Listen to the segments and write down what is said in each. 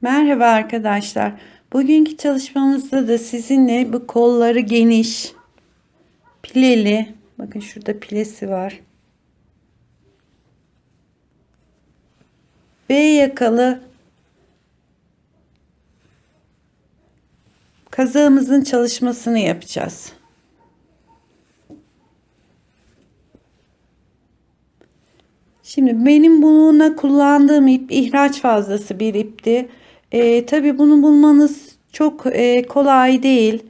Merhaba arkadaşlar. Bugünkü çalışmamızda da sizinle bu kolları geniş, pileli, bakın şurada pilesi var. V yakalı kazağımızın çalışmasını yapacağız. Şimdi benim buna kullandığım ip ihraç fazlası bir ipti. Tabii bunu bulmanız çok kolay değil.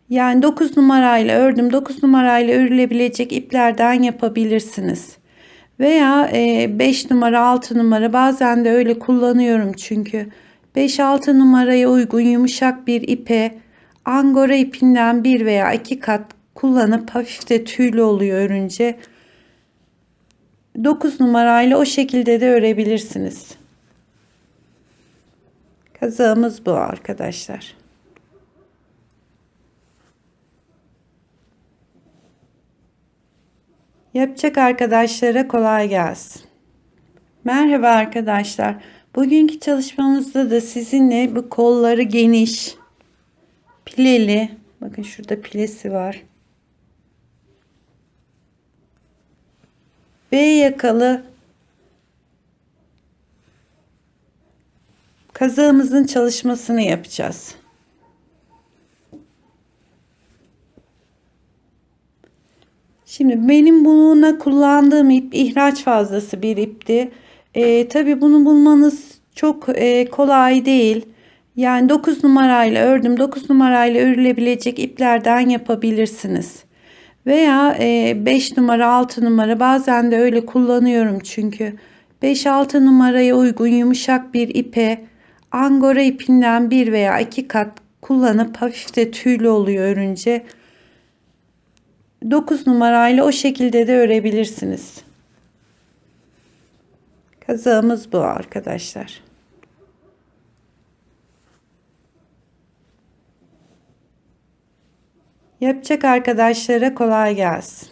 Yani 9 numarayla ördüm. 9 numarayla örülebilecek iplerden yapabilirsiniz. Veya 5 numara 6 numara bazen de öyle kullanıyorum çünkü. 5-6 numaraya uygun yumuşak bir ipe angora ipinden 1 veya 2 kat kullanıp hafif de tüylü oluyor örünce. 9 numarayla o şekilde de örebilirsiniz. Kazağımız bu arkadaşlar. Yapacak arkadaşlara kolay gelsin. Merhaba arkadaşlar. Bugünkü çalışmamızda da sizinle bu kolları geniş, pileli, bakın şurada pilesi var. V yakalı kazağımızın çalışmasını yapacağız. Şimdi benim buna kullandığım ip ihraç fazlası bir ipti. Tabii bunu bulmanız çok kolay değil. Yani 9 numarayla ördüm. 9 numarayla örülebilecek iplerden yapabilirsiniz. Veya 5 numara 6 numara bazen de öyle kullanıyorum çünkü. 5-6 numaraya uygun yumuşak bir ipe angora ipinden 1 veya 2 kat kullanıp hafif de tüylü oluyor örünce. 9 numarayla o şekilde de örebilirsiniz. Kazağımız bu arkadaşlar. Yapacak arkadaşlara kolay gelsin.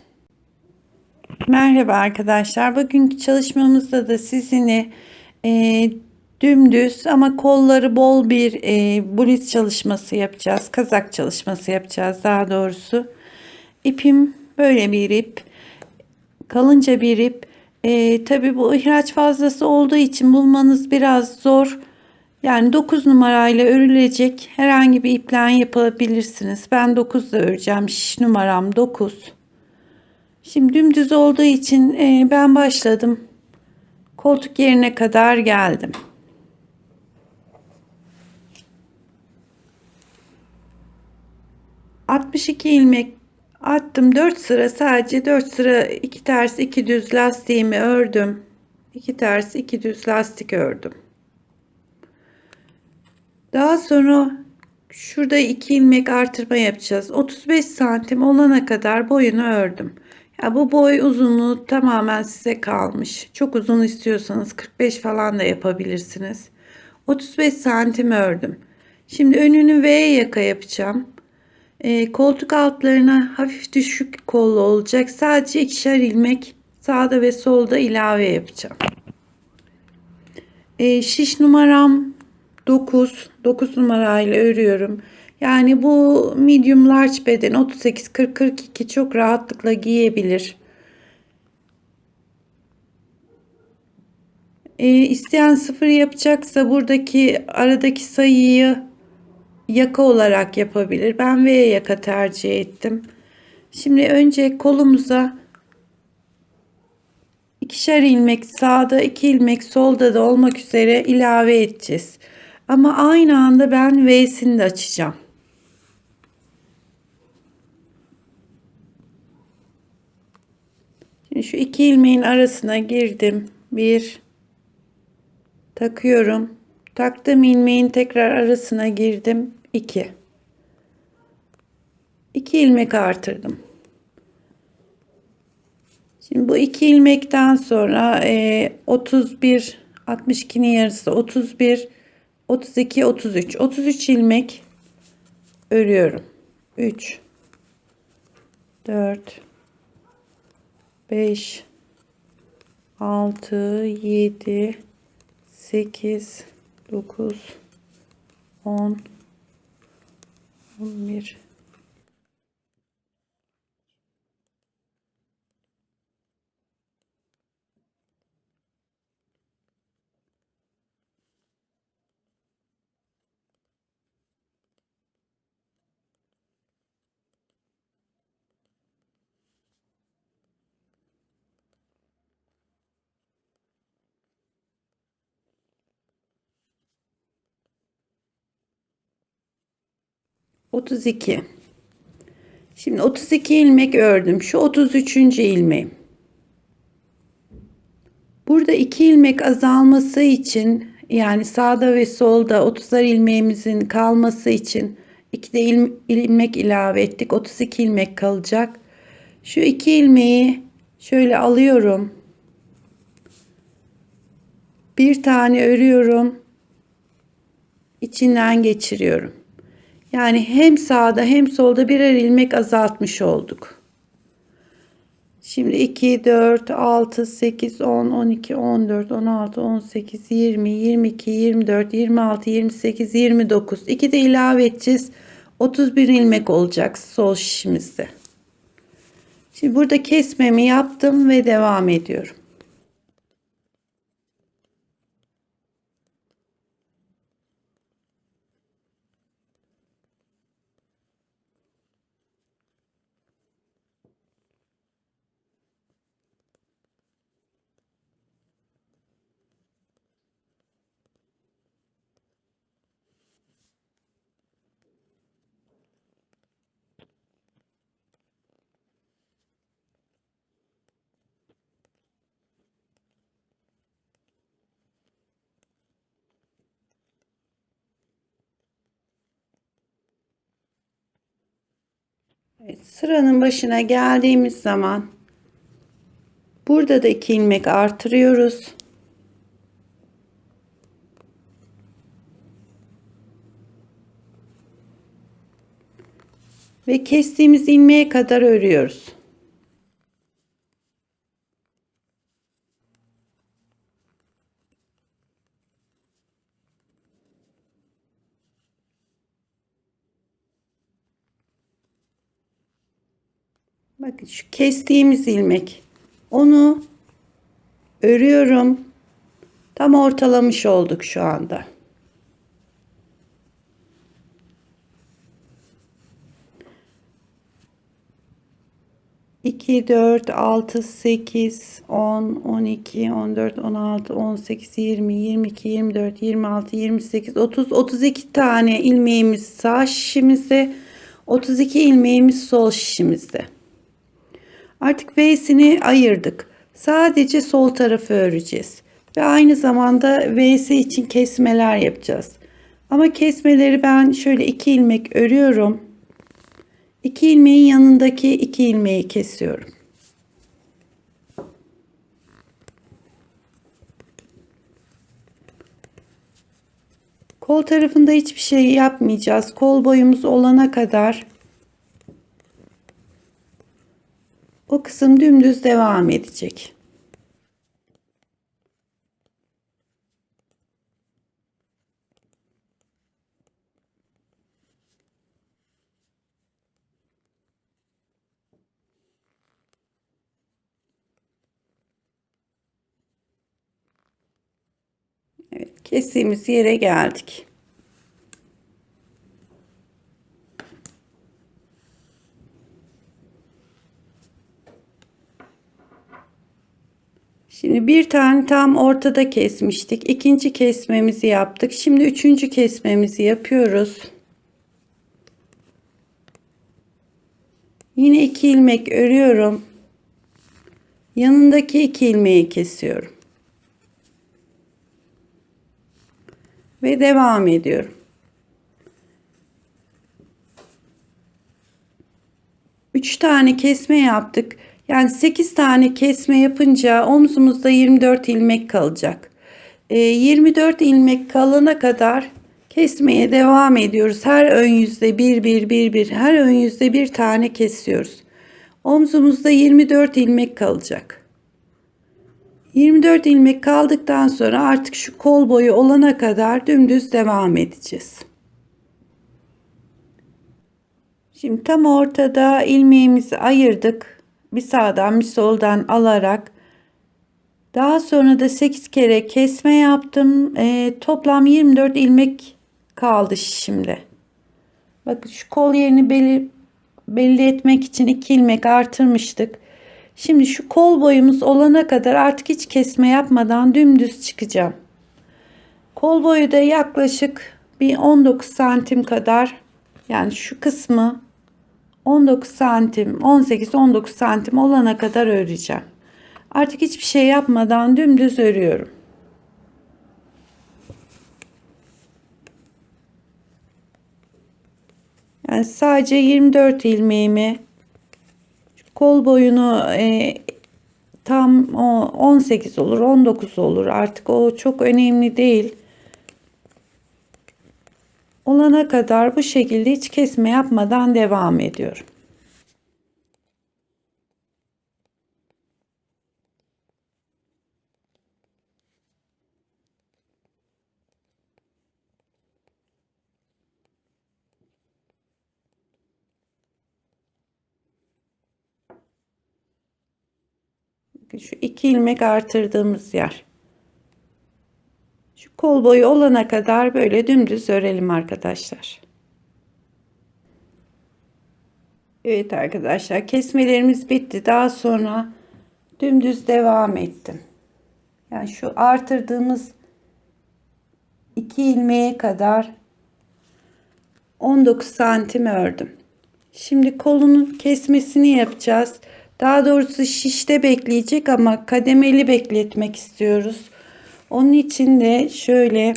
Merhaba arkadaşlar. Bugünkü çalışmamızda da sizinle dümdüz ama kolları bol bir bluz çalışması yapacağız. Kazak çalışması yapacağız daha doğrusu. İpim böyle bir ip. Kalınca bir ip. Tabii bu ihraç fazlası olduğu için bulmanız biraz zor. Yani 9 numarayla örülecek herhangi bir iplen yapabilirsiniz. Ben 9 ile öreceğim. Şiş numaram 9. Şimdi dümdüz olduğu için ben başladım. Koltuk yerine kadar geldim. ...62 ilmek attım. 4 sıra, sadece 4 sıra 2 ters 2 düz lastiğimi ördüm. 2 ters 2 düz lastik ördüm. Daha sonra şurada 2 ilmek artırma yapacağız. 35 santim olana kadar boyunu ördüm. Ya bu boy uzunluğu tamamen size kalmış. Çok uzun istiyorsanız 45 falan da yapabilirsiniz. 35 santim ördüm. Şimdi önünü V yaka yapacağım. Koltuk altlarına hafif düşük kollu olacak. Sadece ikişer ilmek sağda ve solda ilave yapacağım. Şiş numaram 9. 9 numarayla örüyorum. Yani bu medium large beden 38 40 42 çok rahatlıkla giyebilir. İsteyen sıfır yapacaksa buradaki aradaki sayıyı yaka olarak yapabilir. Ben V yaka tercih ettim. Şimdi önce kolumuza ikişer ilmek sağda 2 ilmek solda da olmak üzere ilave edeceğiz. Ama aynı anda ben V'sini de açacağım. Şimdi şu 2 ilmeğin arasına girdim. Bir takıyorum. Taktığım ilmeğin tekrar arasına girdim. 2. 2 ilmek artırdım. Şimdi bu 2 ilmekten sonra 31 62'nin yarısı 31 32 33 33 ilmek örüyorum. 3 4 5 6 7 8 9 10, 11, 32. Şimdi 32 ilmek ördüm. Şu 33. ilmeğim. Burada 2 ilmek azalması için, yani sağda ve solda 30'ar ilmeğimizin kalması için 2 de ilmek ilave ettik. 32 ilmek kalacak. Şu 2 ilmeği şöyle alıyorum. Bir tane örüyorum. İçinden geçiriyorum. Yani hem sağda hem solda birer ilmek azaltmış olduk. Şimdi 2, 4, 6, 8, 10, 12, 14, 16, 18, 20, 22, 24, 26, 28, 29. 2 de ilave edeceğiz. 31 ilmek olacak sol şişimizde. Şimdi burada kesmemi yaptım ve devam ediyorum. Evet, sıranın başına geldiğimiz zaman burada da 2 ilmek artırıyoruz. Ve kestiğimiz ilmeğe kadar örüyoruz. Bakın şu kestiğimiz ilmek. Onu örüyorum. Tam ortalamış olduk şu anda. İki, 4, 6, 8, 10, 12, 14, 16, 18, 20, 22, 24, 26, 28, 30, 32 tane ilmeğimiz sağ şişimizde, 32 ilmeğimiz sol şişimizde. Artık V'sini ayırdık. Sadece sol tarafı öreceğiz. Ve aynı zamanda V'si için kesmeler yapacağız. Ama kesmeleri ben şöyle 2 ilmek örüyorum. 2 ilmeğin yanındaki 2 ilmeği kesiyorum. Kol tarafında hiçbir şey yapmayacağız. Kol boyumuz olana kadar o kısım dümdüz devam edecek. Evet, kestiğimiz yere geldik. Şimdi bir tane tam ortada kesmiştik. İkinci kesmemizi yaptık. Şimdi üçüncü kesmemizi yapıyoruz. Yine 2 ilmek örüyorum. Yanındaki 2 ilmeği kesiyorum. Ve devam ediyorum. Üç tane kesme yaptık. Yani 8 tane kesme yapınca omzumuzda 24 ilmek kalacak. 24 ilmek kalana kadar kesmeye devam ediyoruz. Her ön yüzde bir her ön yüzde bir tane kesiyoruz. Omzumuzda 24 ilmek kalacak. 24 ilmek kaldıktan sonra artık şu kol boyu olana kadar dümdüz devam edeceğiz. Şimdi tam ortada ilmeğimizi ayırdık. Bir sağdan bir soldan alarak. Daha sonra da 8 kere kesme yaptım. Toplam 24 ilmek kaldı şimdi. Bakın şu kol yerini belli etmek için 2 ilmek artırmıştık. Şimdi şu kol boyumuz olana kadar artık hiç kesme yapmadan dümdüz çıkacağım. Kol boyu da yaklaşık bir 19 santim kadar, yani şu kısmı 19 santim, 18-19 santim olana kadar öreceğim. Artık hiçbir şey yapmadan dümdüz örüyorum. Yani sadece 24 ilmeğimi, kol boyunu tam o 18 olur, 19 olur. Artık o çok önemli değil. Olana kadar bu şekilde hiç kesme yapmadan devam ediyorum. Şu 2 ilmek artırdığımız yer. Şu kol boyu olana kadar böyle dümdüz örelim arkadaşlar. Evet arkadaşlar, kesmelerimiz bitti. Daha sonra dümdüz devam ettim. Yani şu artırdığımız 2 ilmeğe kadar 19 santim ördüm. Şimdi kolunun kesmesini yapacağız. Daha doğrusu şişte bekleyecek ama kademeli bekletmek istiyoruz. Onun için de şöyle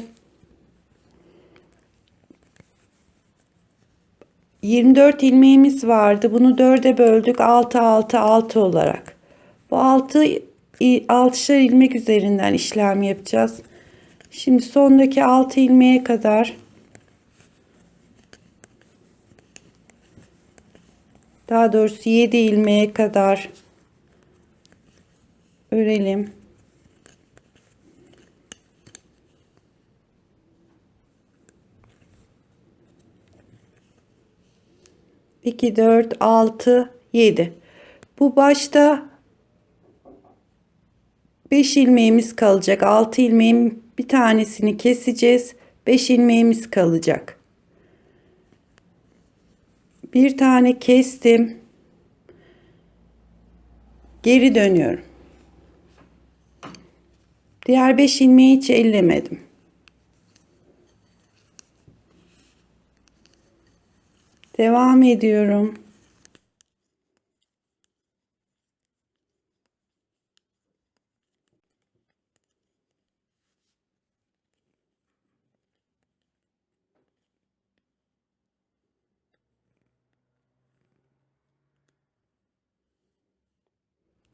24 ilmeğimiz vardı. Bunu 4'e böldük. 6 6 6 olarak. Bu 6'şer ilmek üzerinden işlem yapacağız. Şimdi sondaki 6 ilmeğe kadar, daha doğrusu 7 ilmeğe kadar örelim. İki, 4, 6, 7. Bu başta 5 ilmeğimiz kalacak. 6 ilmeğin bir tanesini keseceğiz. 5 ilmeğimiz kalacak. Bir tane kestim. Geri dönüyorum. Diğer 5 ilmeği hiç ellemedim. Devam ediyorum.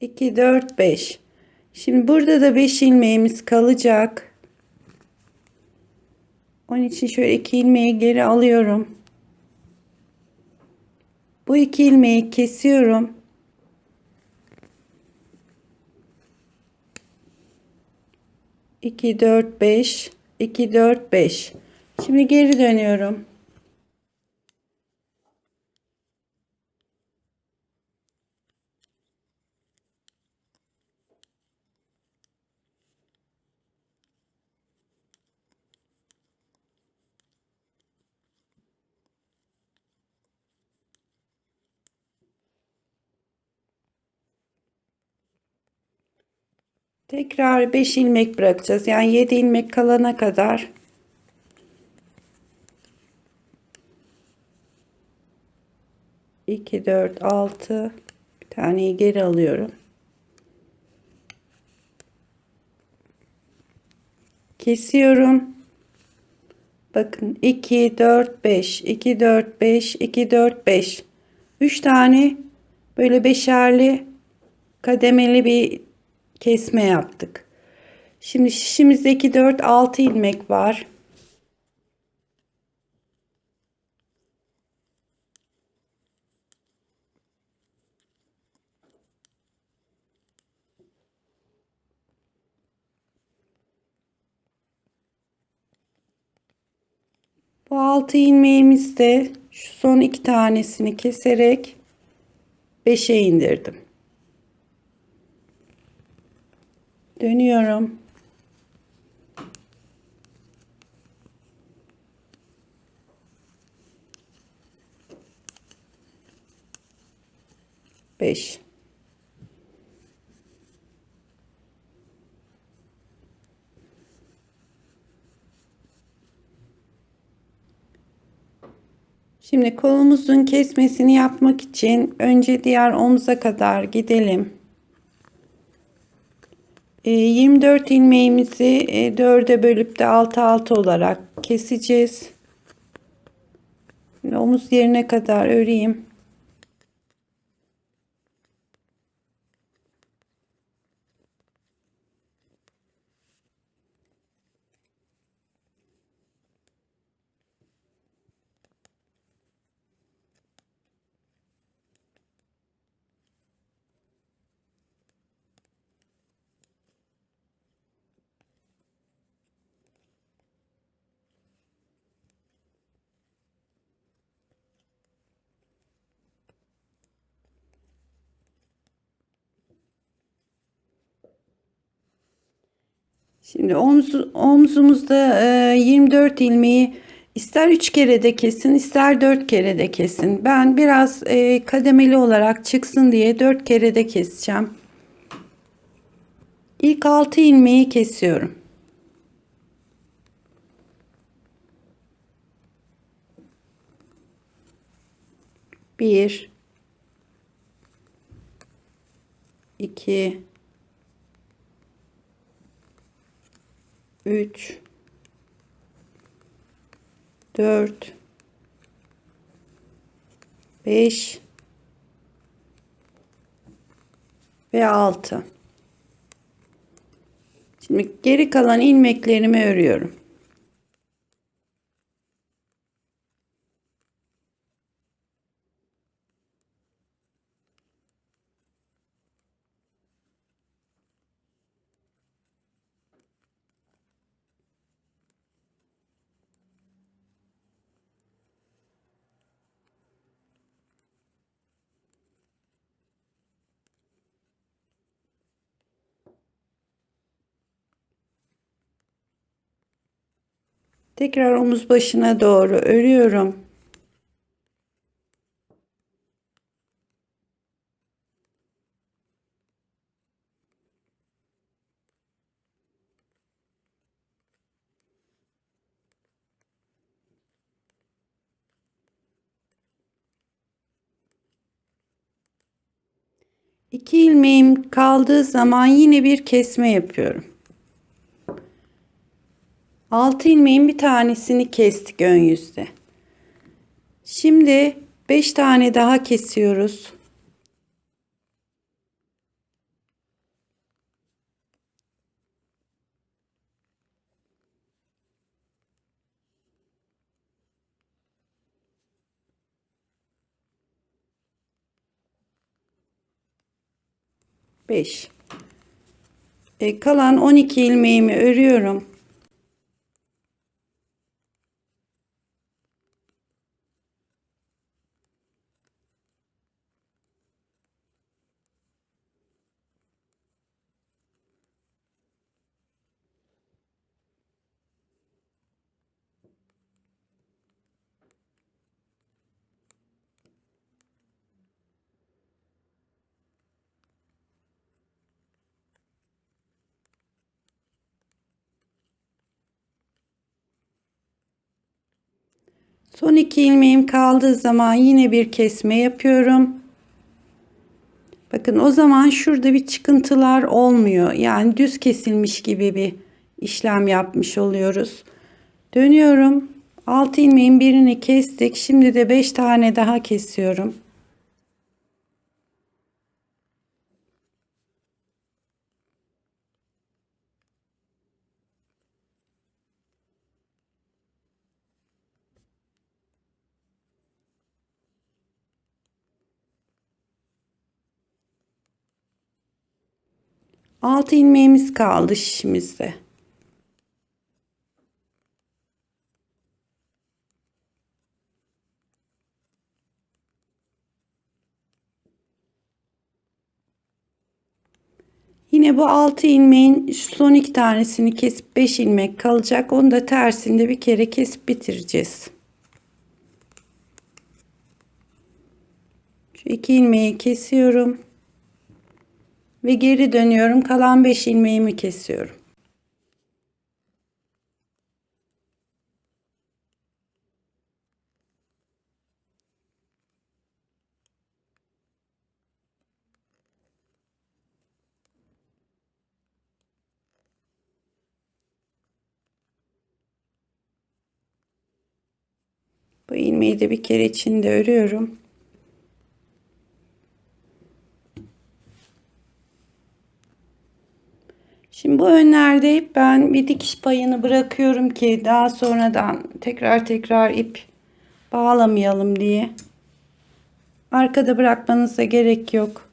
İki, 4, 5. Şimdi burada da 5 ilmeğimiz kalacak. Onun için şöyle 2 ilmeği geri alıyorum. Bu 2 ilmeği kesiyorum. 2, 4, 5. 2, 4, 5. Şimdi geri dönüyorum. Tekrar 5 ilmek bırakacağız. Yani 7 ilmek kalana kadar. İki, 4, 6. Bir taneyi geri alıyorum. Kesiyorum. Bakın 2, 4, 5. 2, 4, 5. 2, 4, 5. 3 tane böyle beşerli kademeli bir kesme yaptık. Şimdi şişimizdeki 4, 6 ilmek var. Bu 6 ilmeğimizi de Şu son 2 tanesini keserek 5'e indirdim. Dönüyorum. 5. Şimdi kolumuzun kesmesini yapmak için önce diğer omuza kadar gidelim. 24 ilmeğimizi 4'e bölüp de 6 olarak keseceğiz. Şimdi omuz yerine kadar öreyim. Şimdi omzumuzda 24 ilmeği ister 3 kere de kesin, ister 4 kere de kesin. Ben biraz kademeli olarak çıksın diye 4 kere de keseceğim. İlk 6 ilmeği kesiyorum. Bir, iki, 3, 4, 5 ve 6. Şimdi geri kalan ilmeklerimi örüyorum. Tekrar omuz başına doğru örüyorum. İki ilmeğim kaldığı zaman yine bir kesme yapıyorum. 6 ilmeğin bir tanesini kestik ön yüzde. Şimdi 5 tane daha kesiyoruz. Beş. Kalan 12 ilmeğimi örüyorum. Son 2 ilmeğim kaldığı zaman yine bir kesme yapıyorum. Bakın o zaman şurada bir çıkıntılar olmuyor. Yani düz kesilmiş gibi bir işlem yapmış oluyoruz. Dönüyorum. 6 ilmeğin birini kestik. Şimdi de 5 tane daha kesiyorum. Altı ilmeğimiz kaldı şişimizde. Yine bu 6 ilmeğin şu son 2 tanesini kesip 5 ilmek kalacak. Onu da tersinde bir kere kesip bitireceğiz. Şu 2 ilmeği kesiyorum ve geri dönüyorum. Kalan 5 ilmeğimi kesiyorum. Bu ilmeği de bir kere içinde örüyorum. Şimdi bu önlerde hep ben bir dikiş payını bırakıyorum ki daha sonradan tekrar ip bağlamayalım diye. Arkada bırakmanıza gerek yok.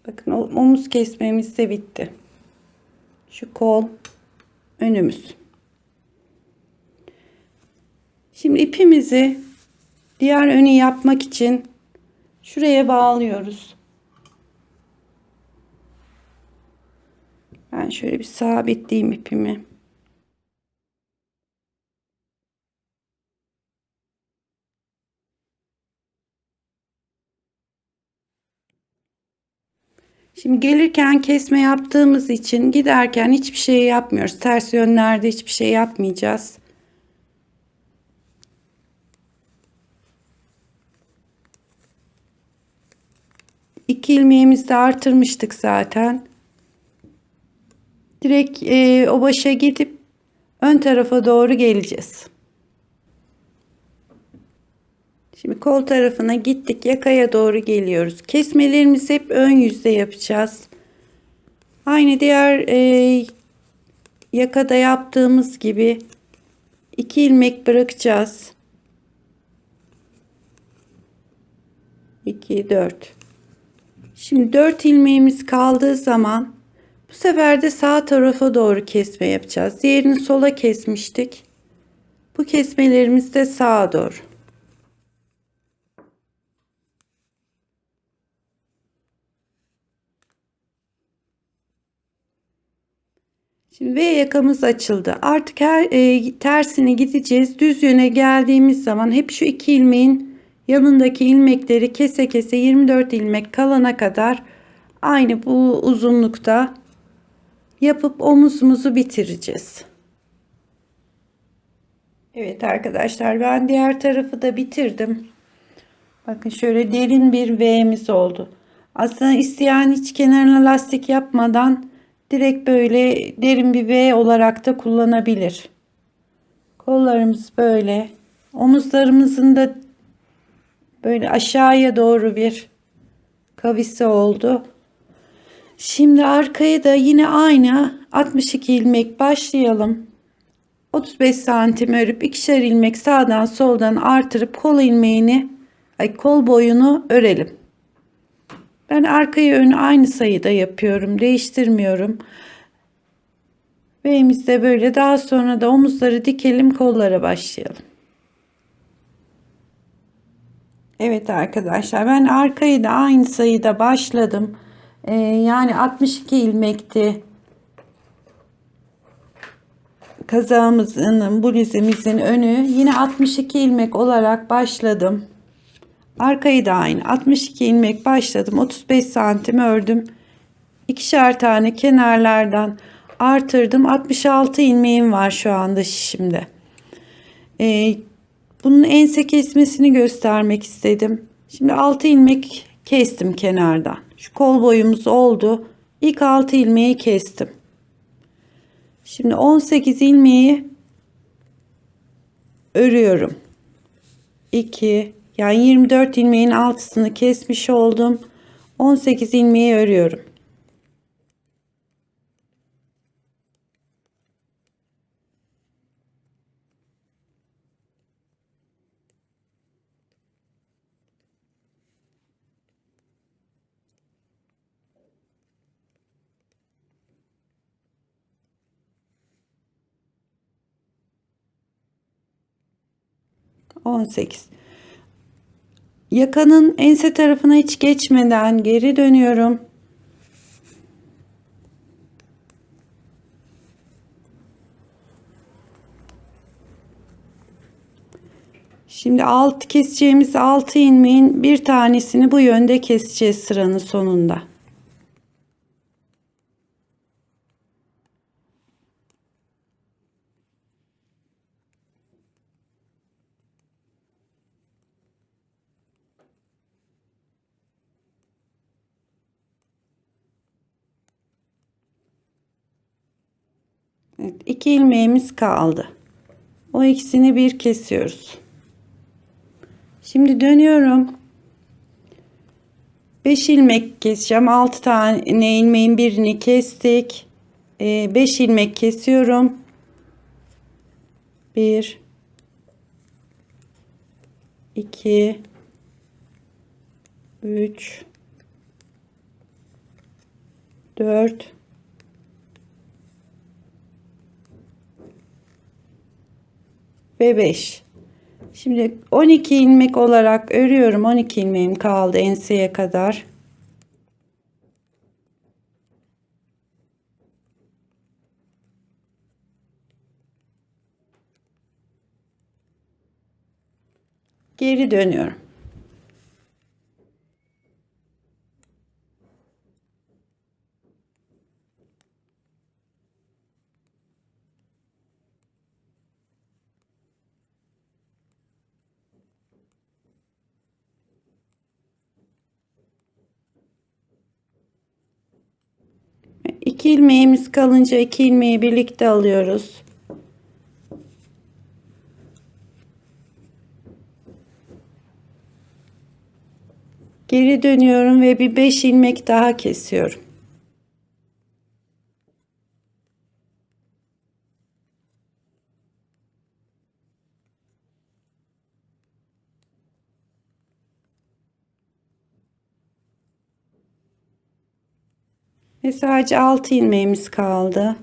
Bakın omuz kesmemiz de bitti. Şu kol önümüz. Şimdi ipimizi diğer önü yapmak için şuraya bağlıyoruz. Ben şöyle bir sabitleyeyim ipimi. Şimdi gelirken kesme yaptığımız için giderken hiçbir şey yapmıyoruz. Ters yönlerde hiçbir şey yapmayacağız. İki ilmeğimizi de artırmıştık zaten. Direkt o başa gidip ön tarafa doğru geleceğiz. Şimdi kol tarafına gittik, yakaya doğru geliyoruz. Kesmelerimizi hep ön yüzde yapacağız. Aynı diğer yakada yaptığımız gibi 2 ilmek bırakacağız. 2 4. Şimdi 4 ilmeğimiz kaldığı zaman bu sefer de sağ tarafa doğru kesme yapacağız. Diğerini sola kesmiştik. Bu kesmelerimiz de sağa doğru. Şimdi V yakamız açıldı. Artık her tersine gideceğiz. Düz yöne geldiğimiz zaman hep şu 2 ilmeğin yanındaki ilmekleri kese kese 24 ilmek kalana kadar aynı bu uzunlukta yapıp omuzumuzu bitireceğiz. Evet arkadaşlar, ben diğer tarafı da bitirdim. Bakın şöyle derin bir V'miz oldu. Aslında isteyen hiç kenarına lastik yapmadan direkt böyle derin bir V olarak da kullanabilir. Kollarımız böyle. Omuzlarımızın da böyle aşağıya doğru bir kavisi oldu. Şimdi arkaya da yine aynı 62 ilmek başlayalım. 35 santim örüp ikişer ilmek sağdan soldan artırıp kol boyunu örelim. Ben arkayı önü aynı sayıda yapıyorum. Değiştirmiyorum. V'miz de böyle. Daha sonra da omuzları dikelim, kollara başlayalım. Evet arkadaşlar, ben arkayı da aynı sayıda başladım. Yani 62 ilmekti. Kazağımızın, bluzimizin önü. Yine 62 ilmek olarak başladım. Arkayı da aynı 62 ilmek başladım. 35 santim ördüm. İkişer tane kenarlardan artırdım. 66 ilmeğim var şu anda şişimde. Bunun ense kesmesini göstermek istedim. Şimdi 6 ilmek kestim kenardan. Şu kol boyumuz oldu. İlk 6 ilmeği kestim. Şimdi 18 ilmeği örüyorum. 2, yani 24 ilmeğin altısını kesmiş oldum. 18 ilmeği örüyorum. 18. Yakanın ense tarafına hiç geçmeden geri dönüyorum. Şimdi keseceğimiz 6 ilmeğin bir tanesini bu yönde keseceğiz sıranın sonunda. Evet, 2 ilmeğimiz kaldı. O ikisini bir kesiyoruz. Şimdi dönüyorum. 5 ilmek keseceğim. 6 tane ilmeğin birini kestik. 5 ilmek kesiyorum. 1 2 3 4 ve 5. Şimdi 12 ilmek olarak örüyorum. 12 ilmeğim kaldı enseye kadar. Geri dönüyorum. İki ilmeğimiz kalınca 2 ilmeği birlikte alıyoruz. Geri dönüyorum ve bir 5 ilmek daha kesiyorum. Ve sadece 6 ilmeğimiz kaldı.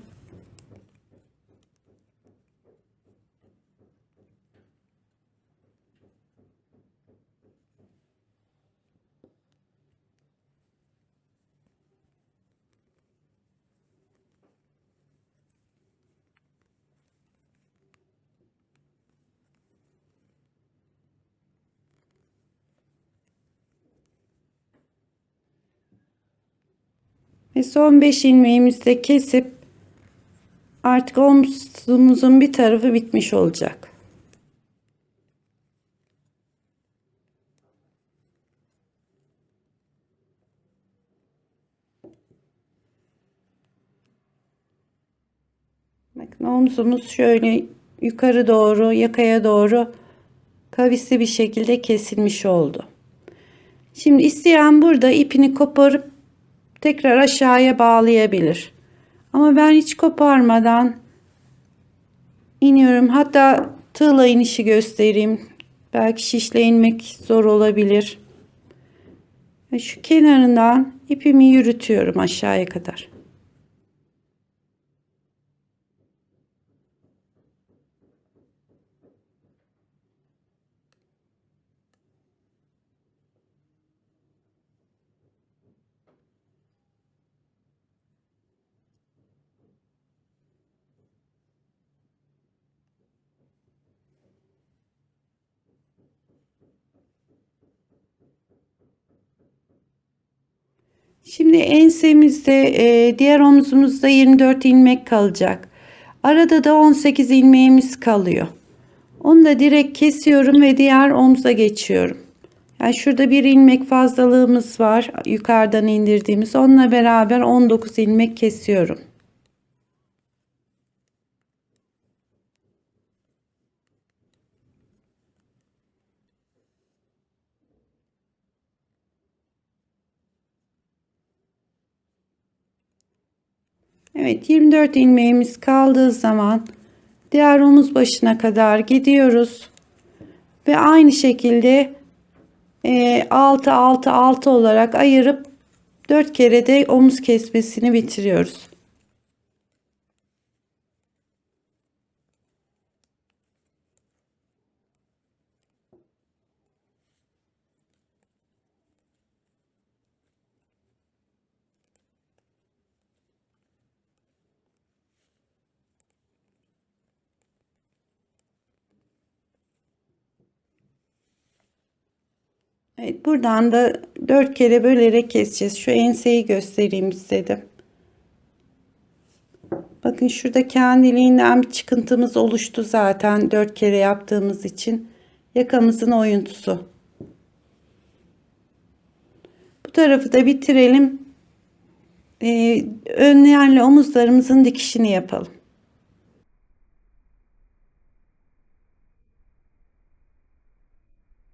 Ve son 5 ilmeğimizi de kesip artık omzumuzun bir tarafı bitmiş olacak. Bakın omzumuz şöyle yukarı doğru, yakaya doğru kavisli bir şekilde kesilmiş oldu. Şimdi isteyen burada ipini koparıp tekrar aşağıya bağlayabilir. Ama ben hiç koparmadan iniyorum. Hatta tığla inişi göstereyim. Belki şişle inmek zor olabilir. Ve şu kenarından ipimi yürütüyorum aşağıya kadar. Şimdi ensemizde diğer omzumuzda 24 ilmek kalacak. Arada da 18 ilmeğimiz kalıyor. Onu da direkt kesiyorum ve diğer omza geçiyorum. Yani şurada bir ilmek fazlalığımız var. Yukarıdan indirdiğimiz. Onunla beraber 19 ilmek kesiyorum. Evet, 24 ilmeğimiz kaldığı zaman diğer omuz başına kadar gidiyoruz. Ve aynı şekilde 6 6 6 olarak ayırıp 4 kere de omuz kesmesini bitiriyoruz. Evet, buradan da 4 kere bölerek keseceğiz. Şu enseyi göstereyim istedim. Bakın şurada kendiliğinden bir çıkıntımız oluştu zaten 4 kere yaptığımız için. Yakamızın oyuntusu. Bu tarafı da bitirelim. Önleyenle omuzlarımızın dikişini yapalım.